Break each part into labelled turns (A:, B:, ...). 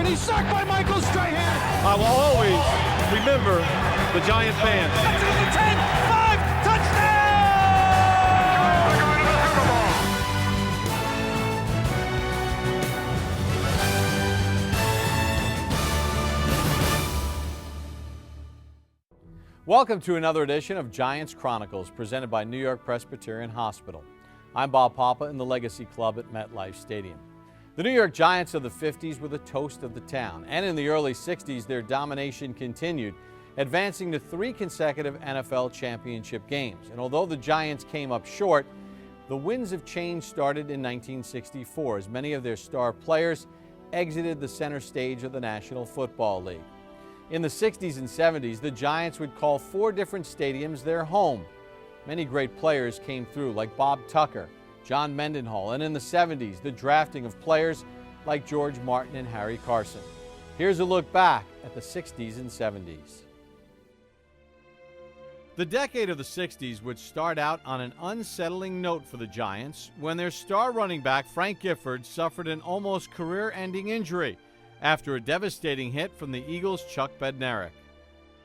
A: he's sacked by Michael Strahan.
B: I will always remember the Giant fans.
A: That's in the 10, 5, touchdown!
C: Welcome to another edition of Giants Chronicles, presented by New York Presbyterian Hospital. I'm Bob Papa in the Legacy Club at MetLife Stadium. The New York Giants of the 50s were the toast of the town, and in the early 60s their domination continued, advancing to 3 consecutive NFL championship games. And although the Giants came up short, the winds of change started in 1964 as many of their star players exited the center stage of the National Football League. In the 60s and 70s, the Giants would call 4 different stadiums their home. Many great players came through, like Bob Tucker, John Mendenhall, and in the 70s, the drafting of players like George Martin and Harry Carson. Here's a look back at the 60s and 70s. The decade of the 60s would start out on an unsettling note for the Giants when their star running back, Frank Gifford, suffered an almost career-ending injury after a devastating hit from the Eagles' Chuck Bednarik.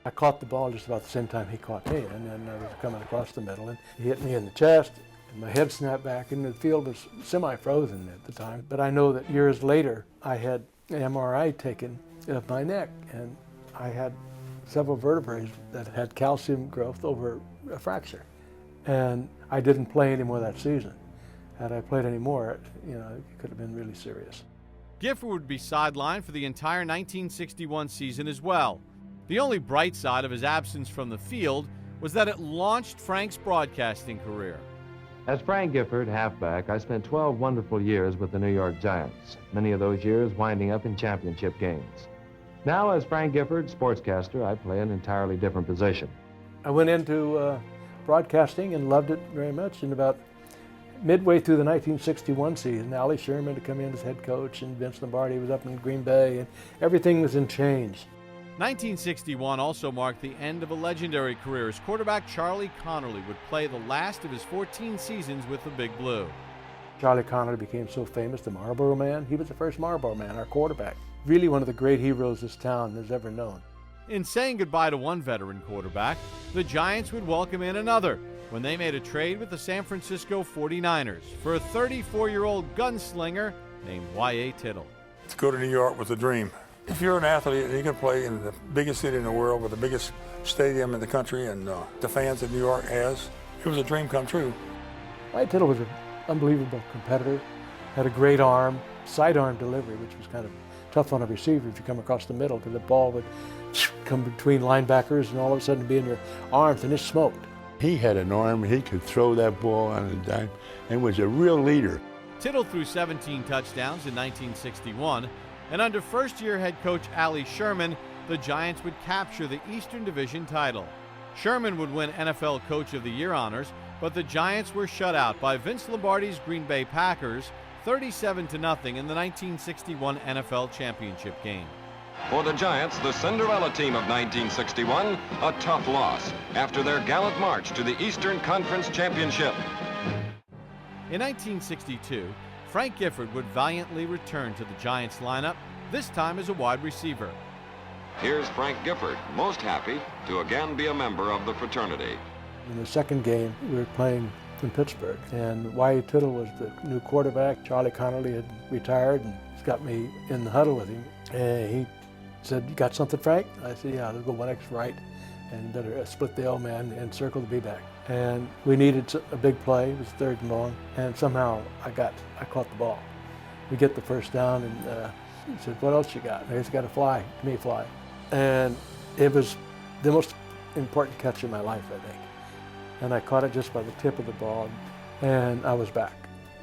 D: I caught the ball just about the same time he caught me, and then I was coming across the middle, and he hit me in the chest, and my head snapped back, and the field was semi-frozen at the time. But I know that years later, I had an MRI taken of my neck, and I had several vertebrae that had calcium growth over a fracture. And I didn't play anymore that season. Had I played any more, it could have been really serious.
C: Gifford would be sidelined for the entire 1961 season as well. The only bright side of his absence from the field was that it launched Frank's broadcasting career.
E: As Frank Gifford, halfback, I spent 12 wonderful years with the New York Giants, many of those years winding up in championship games. Now, as Frank Gifford, sportscaster, I play an entirely different position.
D: I went into broadcasting and loved it very much, and about midway through the 1961 season, Allie Sherman had come in as head coach, and Vince Lombardi was up in Green Bay, and everything was in change.
C: 1961 also marked the end of a legendary career as quarterback Charlie Connerly would play the last of his 14 seasons with the Big Blue.
D: Charlie Connerly became so famous, the Marlboro Man. He was the first Marlboro Man, our quarterback. Really one of the great heroes this town has ever known.
C: In saying goodbye to one veteran quarterback, the Giants would welcome in another when they made a trade with the San Francisco 49ers for a 34-year-old gunslinger named Y.A. Tittle.
F: To go to New York was a dream. If you're an athlete and you can play in the biggest city in the world with the biggest stadium in the country and the fans that New York has, it was a dream come true.
D: Y.A. Tittle was an unbelievable competitor, had a great arm, sidearm delivery, which was kind of tough on a receiver if you come across the middle, because the ball would come between linebackers and all of a sudden be in your arms and it smoked.
G: He had an arm, he could throw that ball on a dime and was a real leader.
C: Tittle threw 17 touchdowns in 1961, and under first-year head coach Allie Sherman, the Giants would capture the Eastern Division title. Sherman would win NFL Coach of the Year honors, but the Giants were shut out by Vince Lombardi's Green Bay Packers 37-0 in the 1961 NFL Championship game.
H: For the Giants, the Cinderella team of 1961, a tough loss after their gallant march to the Eastern Conference Championship.
C: In 1962, Frank Gifford would valiantly return to the Giants lineup, this time as a wide receiver.
H: Here's Frank Gifford, most happy to again be a member of the fraternity.
D: In the second game, we were playing in Pittsburgh, and Y.A. Tittle was the new quarterback. Charlie Connerly had retired, and he's got me in the huddle with him. And he said, "You got something, Frank?" I said, "Yeah, let's go 1X right, and better split the L-man and circle the B-back." And we needed a big play. It was 3rd and long, and somehow I caught the ball. We get the first down, and he said, "What else you got?" I just got a fly, to me fly. And it was the most important catch of my life, I think. And I caught it just by the tip of the ball, and I was back.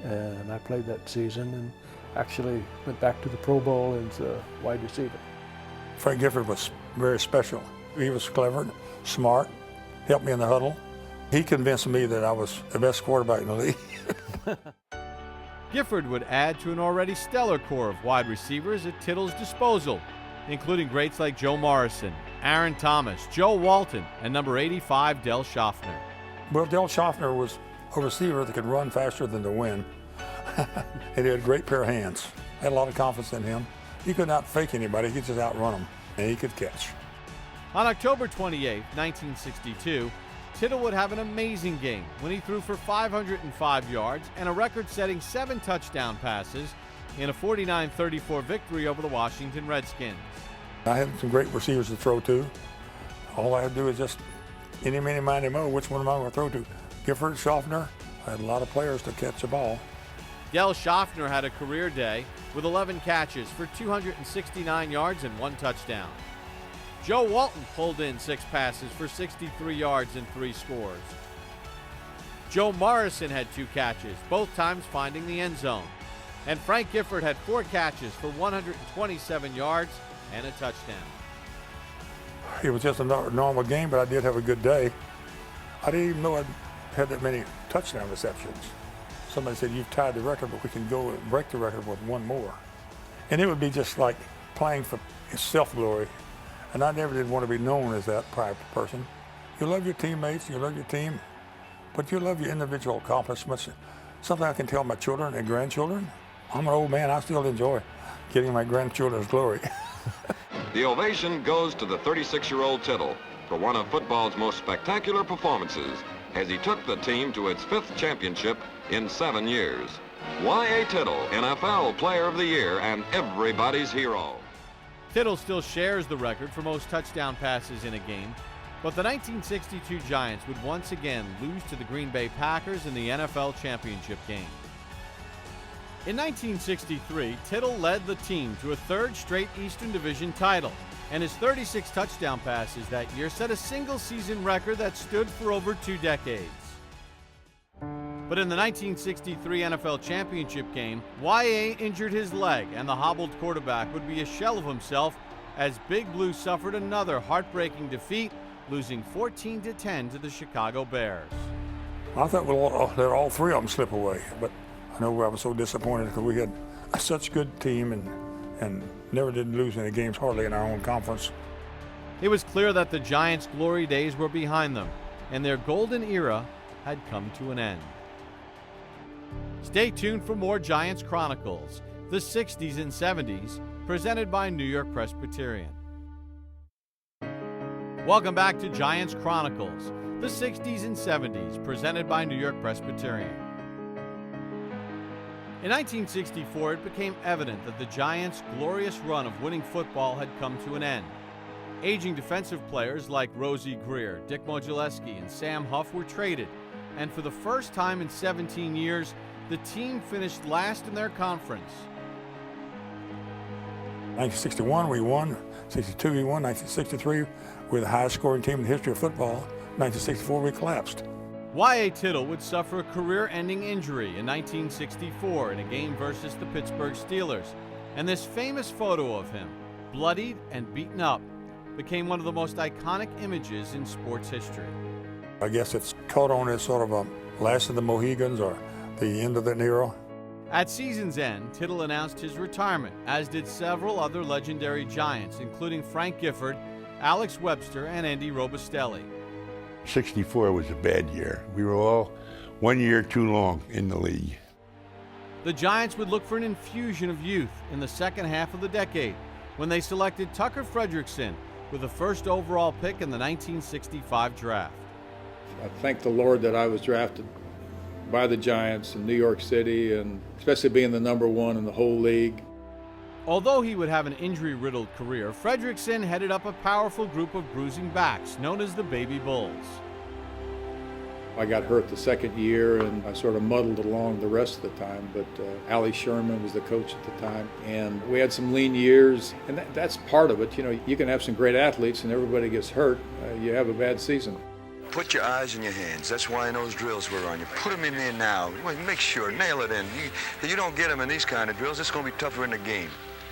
D: And I played that season and actually went back to the Pro Bowl as a wide receiver.
F: Frank Gifford was very special. He was clever, smart, helped me in the huddle. He convinced me that I was the best quarterback in the league.
C: Gifford would add to an already stellar core of wide receivers at Tittle's disposal, including greats like Joe Morrison, Aaron Thomas, Joe Walton, and number 85, Del Schaffner.
F: Well, Del Schaffner was a receiver that could run faster than the wind. And he had a great pair of hands. I had a lot of confidence in him. He could not fake anybody. He could just outrun them, and he could catch.
C: On October 28, 1962, Tittle would have an amazing game when he threw for 505 yards and a record-setting 7 touchdown passes in a 49-34 victory over the Washington Redskins.
F: I had some great receivers to throw to. All I had to do is just any, mini, miny, mo, which one am I going to throw to? Gifford, Schaffner. I had a lot of players to catch the ball.
C: Gel Schaffner had a career day with 11 catches for 269 yards and 1 touchdown. Joe Walton pulled in 6 passes for 63 yards and 3 scores. Joe Morrison had 2 catches, both times finding the end zone. And Frank Gifford had 4 catches for 127 yards and a touchdown.
F: It was just a normal game, but I did have a good day. I didn't even know I had that many touchdown receptions. Somebody said, "You've tied the record, but we can go and break the record with 1 more." And it would be just like playing for self-glory. And I never did want to be known as that private person. You love your teammates, you love your team, but you love your individual accomplishments. Something I can tell my children and grandchildren. I'm an old man, I still enjoy getting my grandchildren's glory.
H: The ovation goes to the 36-year-old Tittle for one of football's most spectacular performances as he took the team to its 5th championship in 7 years. Y.A. Tittle, NFL Player of the Year and everybody's hero.
C: Tittle still shares the record for most touchdown passes in a game, but the 1962 Giants would once again lose to the Green Bay Packers in the NFL championship game. In 1963, Tittle led the team to a 3rd straight Eastern Division title, and his 36 touchdown passes that year set a single-season record that stood for over 2 decades. But in the 1963 NFL championship game, Y.A. injured his leg, and the hobbled quarterback would be a shell of himself as Big Blue suffered another heartbreaking defeat, losing 14-10 to the Chicago Bears.
F: I thought we'll let all 3 of them slip away, but I know I was so disappointed because we had such a good team and never did lose any games hardly in our own conference.
C: It was clear that the Giants' glory days were behind them, and their golden era had come to an end. Stay tuned for more Giants Chronicles, the 60s and 70s, presented by New York Presbyterian. Welcome back to Giants Chronicles, the 60s and 70s, presented by New York Presbyterian. In 1964, it became evident that the Giants' glorious run of winning football had come to an end. Aging defensive players like Rosie Greer, Dick Modzelewski, and Sam Huff were traded, and for the first time in 17 years, the team finished last in their conference.
F: 1961, we won. 62, we won. 1963, we were the highest scoring team in the history of football. 1964, we collapsed.
C: Y.A. Tittle would suffer a career-ending injury in 1964 in a game versus the Pittsburgh Steelers, and this famous photo of him, bloodied and beaten up, became one of the most iconic images in sports history.
F: I guess it's caught on as sort of a last of the Mohegans or the end of an era.
C: At season's end, Tittle announced his retirement, as did several other legendary Giants, including Frank Gifford, Alex Webster, and Andy Robustelli.
G: 64 was a bad year. We were all 1 year too long in the league.
C: The Giants would look for an infusion of youth in the second half of the decade when they selected Tucker Frederickson with the first overall pick in the 1965 draft.
I: I thank the Lord that I was drafted by the Giants in New York City, and especially being the #1 in the whole league.
C: Although he would have an injury-riddled career, Frederickson headed up a powerful group of bruising backs known as the Baby Bulls.
I: I got hurt the second year, and I sort of muddled along the rest of the time, but Allie Sherman was the coach at the time, and we had some lean years, and that's part of it. You know, you can have some great athletes, and everybody gets hurt. You have a bad season.
J: Put your eyes in your hands. That's why those drills were on you. Put them in there now. Make sure, nail it in. You don't get them in these kind of drills, it's going to be tougher in the game.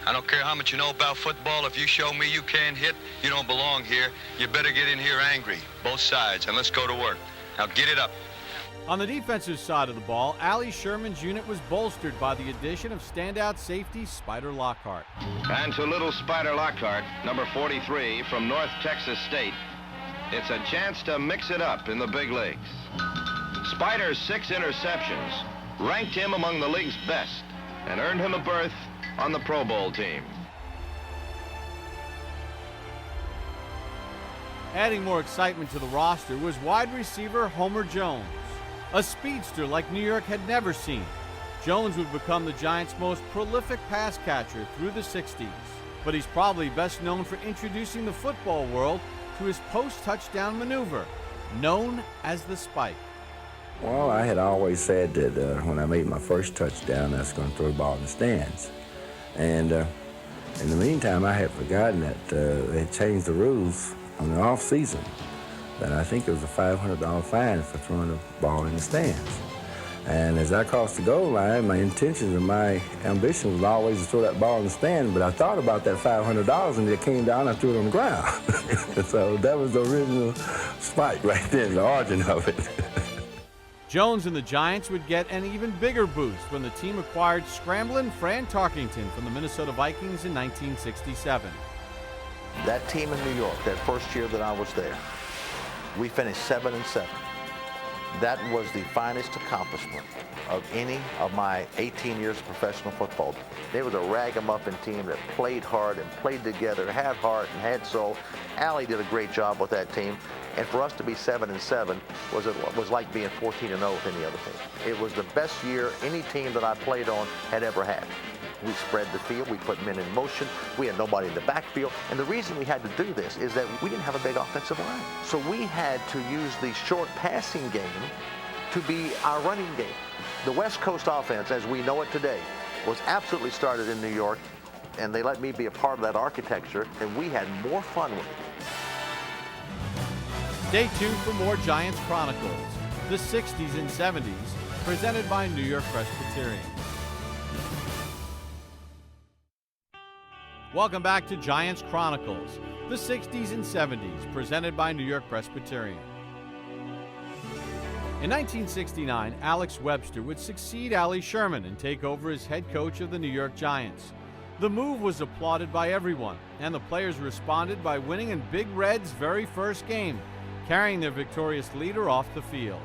K: I don't care how much you know about football. If you show me you can't hit, you don't belong here. You better get in here angry, both sides, and let's go to work. Now get it up.
C: On the defensive side of the ball, Allie Sherman's unit was bolstered by the addition of standout safety Spider Lockhart.
L: And to little Spider Lockhart, number 43 from North Texas State, it's a chance to mix it up in the big leagues. Spider's 6 interceptions ranked him among the league's best and earned him a berth on the Pro Bowl team.
C: Adding more excitement to the roster was wide receiver Homer Jones, a speedster like New York had never seen. Jones would become the Giants' most prolific pass catcher through the 60s, but he's probably best known for introducing the football world to his post-touchdown maneuver, known as the spike.
M: Well, I had always said that when I made my first touchdown, I was going to throw the ball in the stands. And in the meantime, I had forgotten that they had changed the rules on the off season. That I think it was a $500 fine for throwing the ball in the stands. And as I crossed the goal line, my intentions and my ambition was always to throw that ball in the stand, but I thought about that $500 and it came down and I threw it on the ground. So that was the original spike right there, the origin of it.
C: Jones and the Giants would get an even bigger boost when the team acquired scrambling Fran Tarkington from the Minnesota Vikings in 1967.
N: That team in New York, that first year that I was there, we finished 7-7. That was the finest accomplishment of any of my 18 years of professional football. They were the ragamuffin team that played hard and played together, had heart and had soul. Allie did a great job with that team. And for us to be 7-7 was like being 14-0 with any other team. It was the best year any team that I played on had ever had. We spread the field, we put men in motion, we had nobody in the backfield. And the reason we had to do this is that we didn't have a big offensive line. So we had to use the short passing game to be our running game. The West Coast offense, as we know it today, was absolutely started in New York, and they let me be a part of that architecture, and we had more fun with it.
C: Stay tuned for more Giants Chronicles, the 60s and 70s, presented by New York Presbyterian. Welcome back to Giants Chronicles, the 60s and 70s, presented by New York Presbyterian. In 1969, Alex Webster would succeed Allie Sherman and take over as head coach of the New York Giants. The move was applauded by everyone, and the players responded by winning in Big Red's very first game, carrying their victorious leader off the field.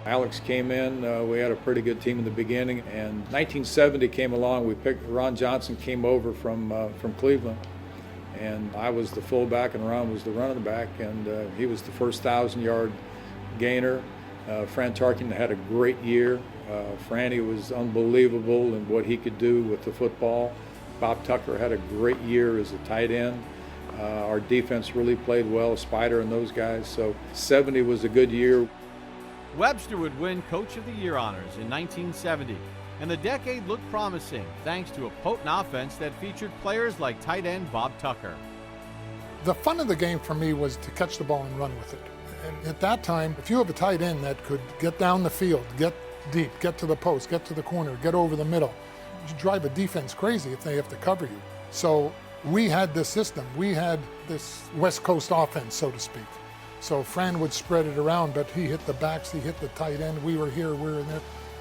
I: Alex came in, we had a pretty good team in the beginning, and 1970 came along. We picked Ron Johnson, came over from Cleveland, and I was the fullback and Ron was the running back, and he was the first 1,000-yard gainer. Fran Tarkington had a great year. Franny was unbelievable in what he could do with the football. Bob Tucker had a great year as a tight end. Our defense really played well, Spider and those guys, so 70 was a good year.
C: Webster would win Coach of the Year honors in 1970, and the decade looked promising thanks to a potent offense that featured players like tight end Bob Tucker.
O: The fun of the game for me was to catch the ball and run with it. And at that time, if you have a tight end that could get down the field, get deep, get to the post, get to the corner, get over the middle, you drive a defense crazy if they have to cover you. So we had this system. We had this West Coast offense, so to speak. So Fran would spread it around, but he hit the backs, he hit the tight end, we were here, we were there.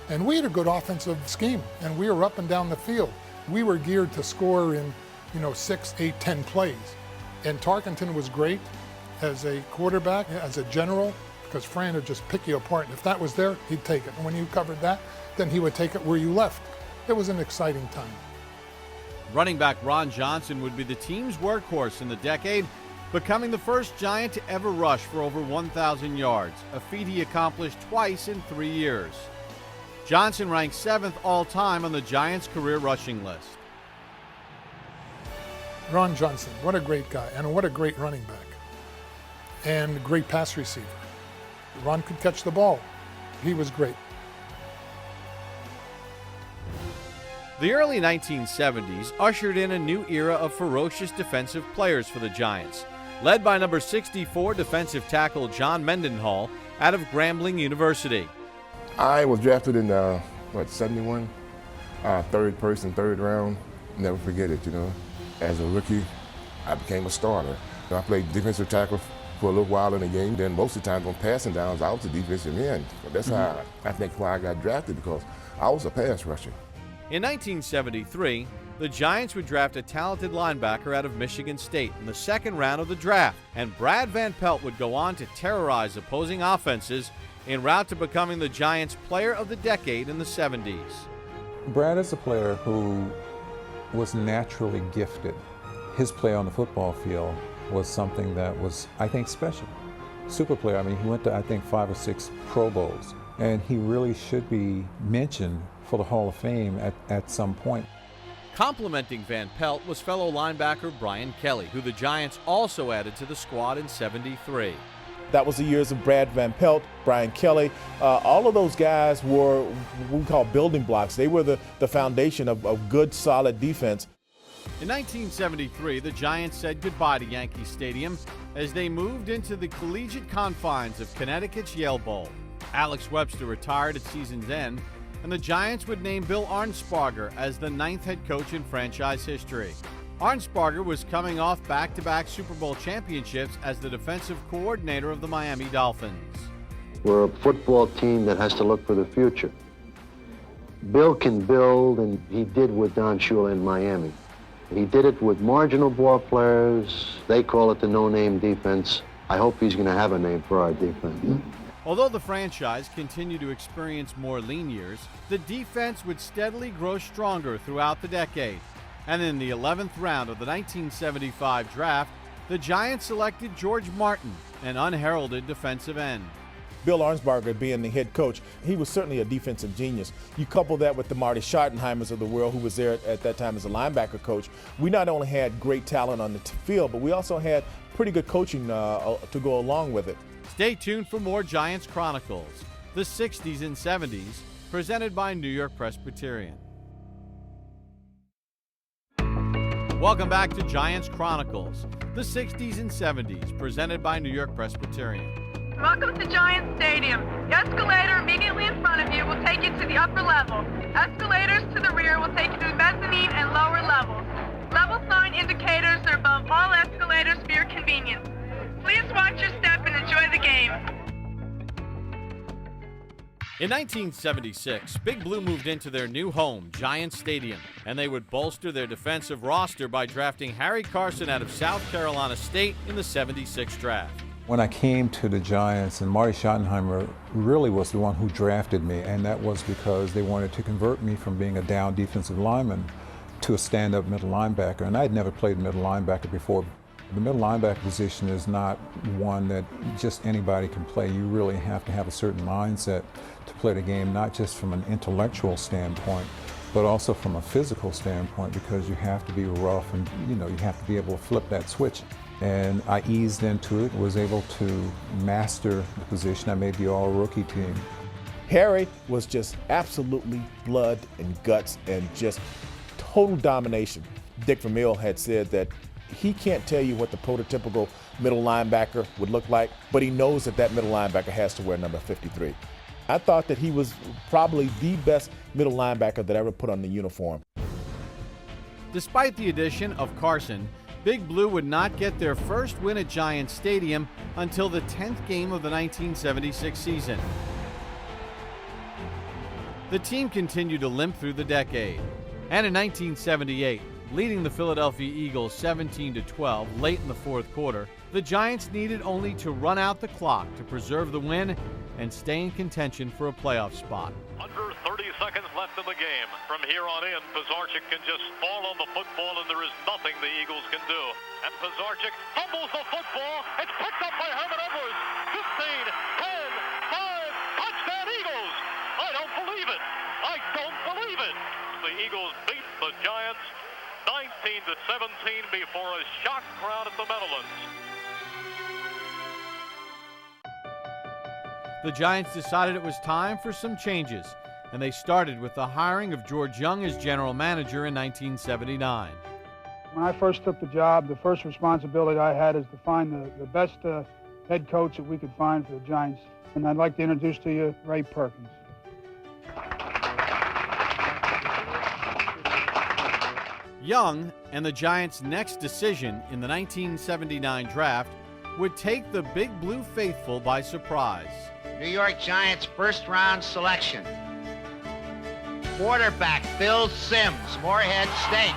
O: And we had a good offensive scheme, and we were up and down the field. We were geared to score in, 6, 8, 10 plays. And Tarkington was great as a quarterback, as a general, because Fran would just pick you apart. And if that was there, he'd take it. And when you covered that, then he would take it where you left. It was an exciting time.
C: Running back Ron Johnson would be the team's workhorse in the decade, becoming the first Giant to ever rush for over 1,000 yards, a feat he accomplished twice in 3 years. Johnson ranked 7th all-time on the Giants' career rushing list.
O: Ron Johnson, what a great guy, and what a great running back, and great pass receiver. Ron could catch the ball. He was great.
C: The early 1970s ushered in a new era of ferocious defensive players for the Giants, led by number 64 defensive tackle John Mendenhall out of Grambling University.
P: I was drafted in, 71? Third round. Never forget it, As a rookie, I became a starter. I played defensive tackle for a little while in the game. Then most of the time on passing downs, I was a defensive end. That's how I think why I got drafted, because I was a pass rusher.
C: In 1973, the Giants would draft a talented linebacker out of Michigan State in the second round of the draft, and Brad Van Pelt would go on to terrorize opposing offenses en route to becoming the Giants' player of the decade in the 70s.
Q: Brad is a player who was naturally gifted. His play on the football field was something that was, I think, special. Super player. I mean, he went to, I think, 5 or 6 Pro Bowls, and he really should be mentioned for the Hall of Fame at some point.
C: Complimenting Van Pelt was fellow linebacker Brian Kelly, who the Giants also added to the squad in '73.
R: That was the years of Brad Van Pelt, Brian Kelly. All of those guys were what we call building blocks. They were the foundation of good, solid defense.
C: In 1973, the Giants said goodbye to Yankee Stadium as they moved into the collegiate confines of Connecticut's Yale Bowl. Alex Webster retired at season's end, and the Giants would name Bill Arnsparger as the 9th head coach in franchise history. Arnsparger was coming off back-to-back Super Bowl championships as the defensive coordinator of the Miami Dolphins.
S: We're a football team that has to look for the future. Bill can build, and he did with Don Shula in Miami. He did it with marginal ball players. They call it the no-name defense. I hope he's going to have a name for our defense.
C: Although the franchise continued to experience more lean years, the defense would steadily grow stronger throughout the decade. And in the 11th round of the 1975 draft, the Giants selected George Martin, an unheralded defensive end.
R: Bill Arnsparger being the head coach, he was certainly a defensive genius. You couple that with the Marty Schottenheimers of the world, who was there at that time as a linebacker coach. We not only had great talent on the field, but we also had pretty good coaching to go along with it.
C: Stay tuned for more Giants Chronicles, the 60s and 70s, presented by New York Presbyterian. Welcome back to Giants Chronicles, the 60s and 70s, presented by New York Presbyterian.
T: Welcome to Giants Stadium. The escalator immediately in front of you will take you to the upper level. Escalators to the rear will take you to the mezzanine and lower levels. Level sign indicators are above all escalators for your convenience. Please watch your step and enjoy the game.
C: In 1976, Big Blue moved into their new home, Giants Stadium, and they would bolster their defensive roster by drafting Harry Carson out of South Carolina State in the '76 draft.
Q: When I came to the Giants, and Marty Schottenheimer really was the one who drafted me, and that was because they wanted to convert me from being a down defensive lineman to a stand-up middle linebacker, and I had never played middle linebacker before. The middle linebacker position is not one that just anybody can play. You really have to have a certain mindset to play the game, not just from an intellectual standpoint, but also from a physical standpoint, because you have to be rough and you have to be able to flip that switch. And I eased into it, was able to master the position. I made the all-rookie team.
R: Harry was just absolutely blood and guts and just total domination. Dick Vermeil had said that he can't tell you what the prototypical middle linebacker would look like, but he knows that middle linebacker has to wear number 53. I thought that he was probably the best middle linebacker that ever put on the uniform.
C: Despite the addition of Carson, Big Blue would not get their first win at Giants Stadium until the 10th game of the 1976 season. The team continued to limp through the decade, and in 1978, leading the Philadelphia Eagles 17-12 late in the fourth quarter, the Giants needed only to run out the clock to preserve the win and stay in contention for a playoff spot.
B: Under 30 seconds left in the game. From here on in, Pizarchik can just fall on the football and there is nothing the Eagles can do. And Pizarchik fumbles the football. It's picked up by Herman Edwards. 15, 10, 5, touchdown Eagles! I don't believe it. I don't believe it. The Eagles beat the Giants 19-17 before a shocked crowd at the Meadowlands.
C: The Giants decided it was time for some changes, and they started with the hiring of George Young as general manager in 1979.
U: When I first took the job, the first responsibility I had is to find the best head coach that we could find for the Giants. And I'd like to introduce to you Ray Perkins.
C: Young and the Giants' next decision in the 1979 draft would take the Big Blue faithful by surprise.
V: New York Giants first-round selection. Quarterback Phil Simms, Morehead State.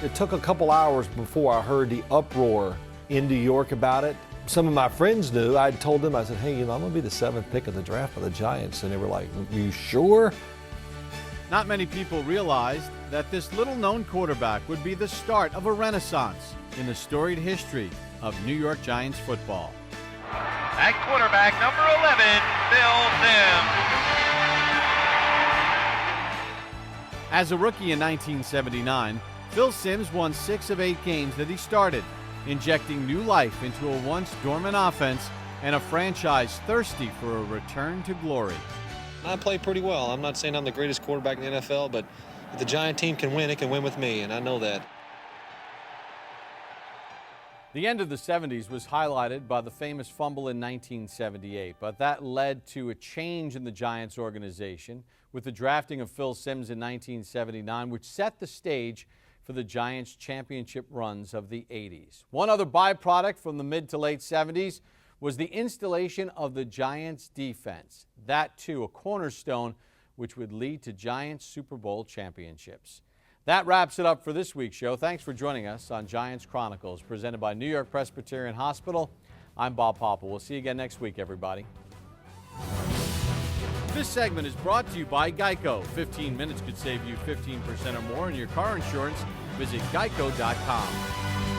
W: It took a couple hours before I heard the uproar in New York about it. Some of my friends knew. I told them, I said, hey, I'm going to be the 7th pick of the draft for the Giants. And they were like, you sure?
C: Not many people realized that this little-known quarterback would be the start of a renaissance in the storied history of New York Giants football.
B: At quarterback, number 11, Phil Simms.
C: As a rookie in 1979, Phil Simms won 6 of 8 games that he started, injecting new life into a once dormant offense and a franchise thirsty for a return to glory.
A: I play pretty well. I'm not saying I'm the greatest quarterback in the NFL, but if the Giant team can win, it can win with me, and I know that.
C: The end of the 70s was highlighted by the famous fumble in 1978, but that led to a change in the Giants organization with the drafting of Phil Simms in 1979, which set the stage for the Giants' championship runs of the 80s. One other byproduct from the mid to late 70s was the installation of the Giants' defense. That, too, a cornerstone which would lead to Giants Super Bowl championships. That wraps it up for this week's show. Thanks for joining us on Giants Chronicles, presented by New York Presbyterian Hospital. I'm Bob Papa. We'll see you again next week, everybody. This segment is brought to you by Geico. 15 minutes could save you 15% or more in your car insurance. Visit geico.com.